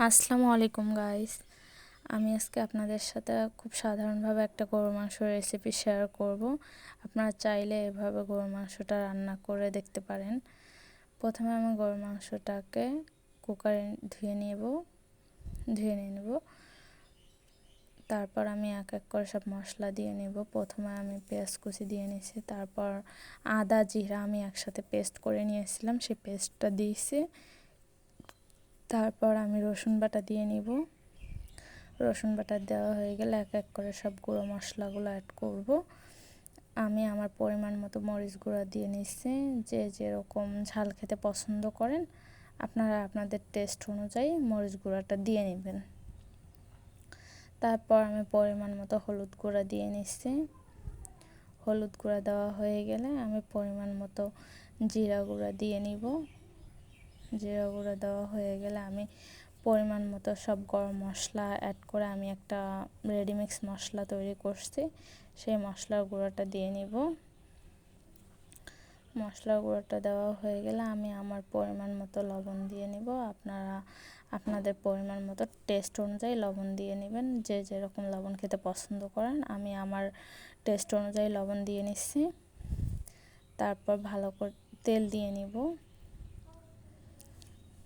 আসসালামু আলাইকুম গাইস। আমি আজকে আপনাদের সাথে খুব সাধারণভাবে একটা গরুর মাংস রেসিপি শেয়ার করব। আপনারা চাইলে এভাবে গরুর মাংসটা রান্না করে দেখতে পারেন। প্রথমে আমি গরুর মাংসটাকে কুকারে ধুয়ে নিয়ে নেব। তারপর আমি এক এক করে সব মশলা দিয়ে নেব। প্রথমে আমি পেঁয়াজ কুচি দিয়ে নিয়েছি, তারপর আদা জিরা আমি একসাথে পেস্ট করে নিয়েছিলাম, সেই পেস্টটা দিয়েছি। তারপর আমি রসুন বাটা দিয়ে নিব। রসুন বাটা দেওয়া হয়ে গেলে এক এক করে সব গুঁড়ো মশলাগুলো অ্যাড করব। আমি আমার পরিমাণ মতো মরিচ গুঁড়া দিয়ে নিচ্ছি। যে যেরকম ঝাল খেতে পছন্দ করেন আপনারা আপনাদের টেস্ট অনুযায়ী মরিচ গুঁড়াটা দিয়ে নেবেন। তারপর আমি পরিমাণ মতো হলুদ গুঁড়া দিয়ে নিচ্ছি। হলুদ গুঁড়া দেওয়া হয়ে গেলে আমি পরিমাণ মতো জিরা গুঁড়া দিয়ে নিব। জিরা গুঁড়া দেওয়া হয়ে গেলে আমি পরিমাণ মতো সব গরম মশলা অ্যাড করে আমি একটা রেডিমিক্স মশলা তৈরি করছি, সেই মশলার গুঁড়োটা দিয়ে নিব। মশলার গুঁড়োটা দেওয়া হয়ে গেলে আমি আমার পরিমাণ মতো লবণ দিয়ে নিব। আপনারা আপনাদের পরিমাণ মতো টেস্ট অনুযায়ী লবণ দিয়ে নেবেন, যে যেরকম লবণ খেতে পছন্দ করেন। আমি আমার টেস্ট অনুযায়ী লবণ দিয়ে নিচ্ছি। তারপর ভালো করে তেল দিয়ে নিব।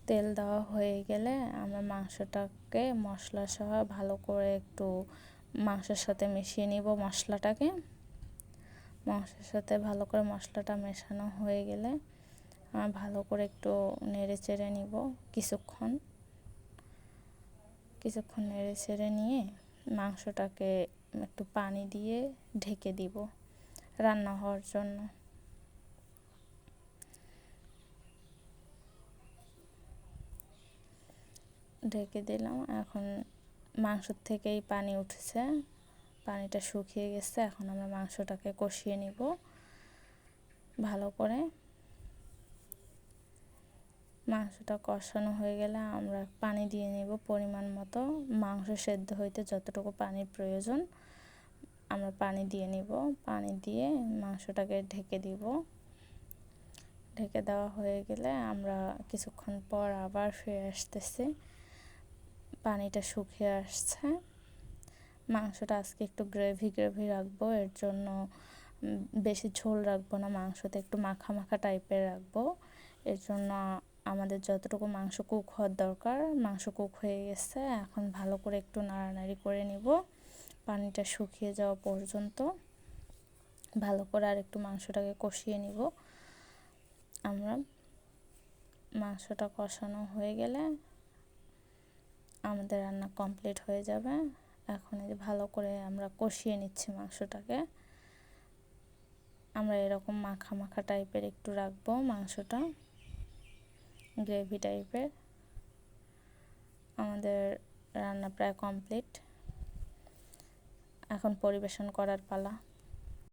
তেল দেওয়া হয়ে গেলে আমরা মাংসটাকে মশলা সহ ভালো করে একটু মাংসের সাথে মিশিয়ে নিব। মাংসের সাথে ভালো করে মশলাটা মেশানো হয়ে গেলে ভালো করে একটু নেড়ে চেড়ে নিব। কিছুক্ষণ নেড়ে চেড়ে নিয়ে মাংসটাকে একটু পানি দিয়ে ঢেকে দিব রান্না হওয়ার জন্য। ঢেকে দিলাম। এখন মাংসর থেকেই পানি উঠেছে, পানিটা শুকিয়ে গেছে। এখন আমরা মাংসটাকে কষিয়ে নিব ভালো করে। মাংসটা কষানো হয়ে গেলে আমরা পানি দিয়ে নেব পরিমাণ মতো। মাংস সেদ্ধ হইতে যতটুকু পানির প্রয়োজন আমরা পানি দিয়ে নিব। পানি দিয়ে মাংসটাকে ঢেকে দিব। ঢেকে দেওয়া হয়ে গেলে আমরা কিছুক্ষণ পর আবার ফিরে আসতেছি। পানিটা শুকিয়ে আসছে। মাংসটা আজকে একটু গ্রেভি রাখবো, এর জন্য বেশি ঝোল রাখবো না, মাংসতে একটু মাখা মাখা টাইপের রাখবো। এর জন্য আমাদের যতটুকু মাংস কুক হওয়ার দরকার মাংস কুক হয়ে গেছে। এখন ভালো করে একটু নাড়ানাড়ি করে নিব পানিটা শুকিয়ে যাওয়া পর্যন্ত। ভালো করে আর একটু মাংসটাকে কষিয়ে নিব আমরা। মাংসটা কষানো হয়ে গেলে আমাদের রান্না কমপ্লিট হয়ে যাবে। এখন এই ভালো করে আমরা কষিয়ে নিচ্ছি মাংসটাকে। আমরা এরকম মাখা মাখা টাইপের একটু রাখবো মাংসটা, গ্রেভি টাইপের। আমাদের রান্না প্রায় কমপ্লিট। এখন পরিবেশন করার পালা।